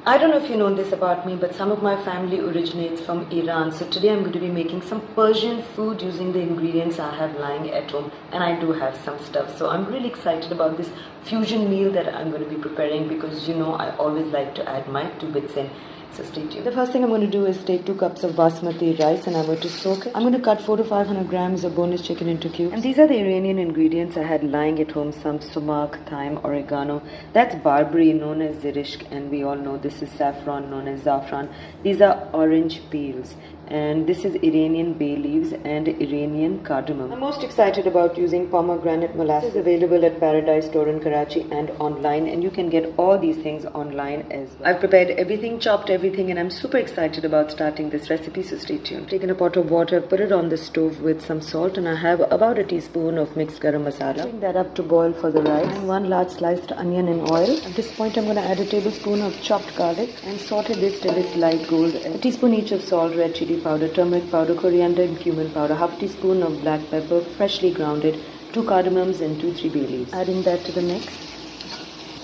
I don't know if you know this about me, but some of my family originates from Iran. So today I'm going to be making some Persian food using the ingredients I have lying at home. And I do have some stuff. So I'm really excited about this fusion meal that I'm going to be preparing because you know I always like to add my 2 bits in. So stay tuned. The first thing I'm going to do is take 2 cups of basmati rice and I'm going to soak it. I'm going to cut 400 to 500 grams of boneless chicken into cubes. And these are the Iranian ingredients I had lying at home. Some sumac, thyme, oregano. That's barberry known as zereshk, and we all know this is saffron known as saffron. These are orange peels. And this is Iranian bay leaves and Iranian cardamom. I'm most excited about using pomegranate molasses. It's available at Paradise Store in Karachi and online, and you can get all these things online as well. I've prepared everything, chopped everything, and I'm super excited about starting this recipe, so stay tuned. Taken a pot of water, put it on the stove with some salt, and I have about a teaspoon of mixed garam masala. Bring that up to boil for the rice, and 1 large sliced onion in oil. At this point I'm going to add a tablespoon of chopped garlic and saute this till it's light gold. A teaspoon each of salt, red chili powder, turmeric powder, coriander and cumin powder, half teaspoon of black pepper, freshly grounded, 2 cardamoms and 2-3 bay leaves. Adding that to the mix.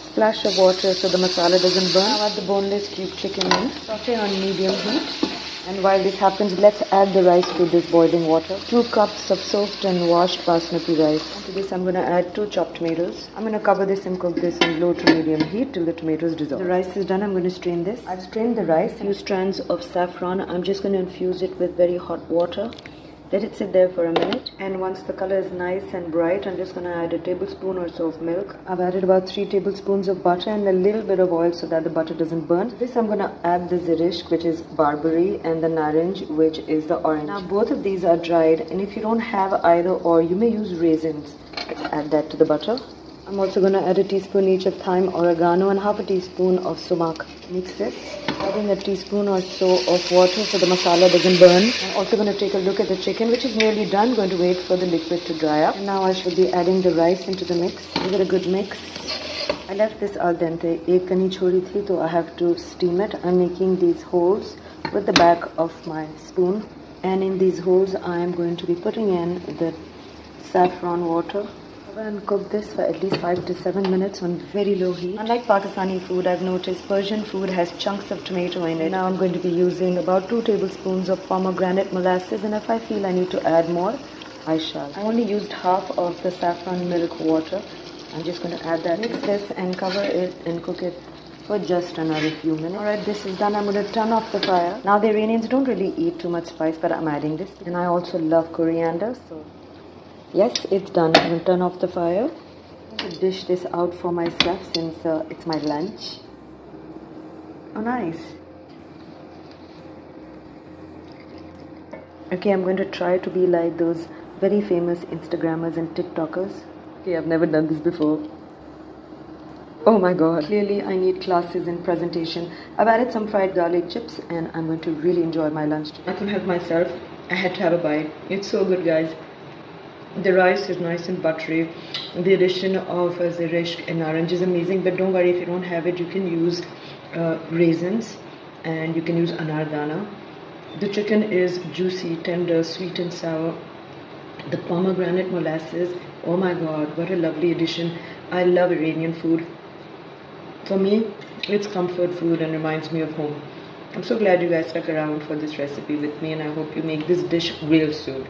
Splash of water so the masala doesn't burn. Now add the boneless cube chicken in. Saute on medium heat. And while this happens, let's add the rice to this boiling water. 2 cups of soaked and washed basmati rice. And to this I'm going to add 2 chopped tomatoes. I'm going to cover this and cook this in low to medium heat till the tomatoes dissolve. The rice is done. I'm going to strain this. I've strained the rice. A few strands of saffron. I'm just going to infuse it with very hot water. Let it sit there for a minute, and once the color is nice and bright, I'm just going to add a tablespoon or so of milk. I've added about 3 tablespoons of butter and a little bit of oil so that the butter doesn't burn. To this I'm going to add the zereshk, which is barberry, and the narenj, which is the orange. Now both of these are dried, and if you don't have either or, you may use raisins. Let's add that to the butter. I'm also going to add a teaspoon each of thyme, oregano, and half a teaspoon of sumac. Mix this. Adding a teaspoon or so of water so the masala doesn't burn. I'm also going to take a look at the chicken, which is nearly done. Going to wait for the liquid to dry up. And now I should be adding the rice into the mix. Give it a good mix. I left this al dente. Ek kani chhodi thi, so I have to steam it. I'm making these holes with the back of my spoon. And in these holes, I am going to be putting in the saffron water. And cook this for at least 5 to 7 minutes on very low heat. Unlike Pakistani food, I've noticed Persian food has chunks of tomato in it. Now I'm going to be using about 2 tablespoons of pomegranate molasses, and if I feel I need to add more, I shall. I only used half of the saffron milk water. I'm just going to add that. Mix this and cover it and cook it for just another few minutes. Alright, this is done. I'm going to turn off the fire. Now the Iranians don't really eat too much spice, but I'm adding this. And I also love coriander, so yes, it's done. I'm going to turn off the fire. I'm going to dish this out for myself since it's my lunch. Oh, nice. Okay, I'm going to try to be like those very famous Instagrammers and TikTokers. Okay, I've never done this before. Oh my god. Clearly, I need classes in presentation. I've added some fried garlic chips and I'm going to really enjoy my lunch. I couldn't help myself. I had to have a bite. It's so good, guys. The rice is nice and buttery. The addition of zereshk and narenj is amazing, but don't worry if you don't have it, you can use raisins and you can use anardana. The chicken is juicy, tender, sweet and sour. The pomegranate molasses, oh my god, what a lovely addition. I love Iranian food. For me, it's comfort food and reminds me of home. I'm so glad you guys stuck around for this recipe with me, and I hope you make this dish real soon.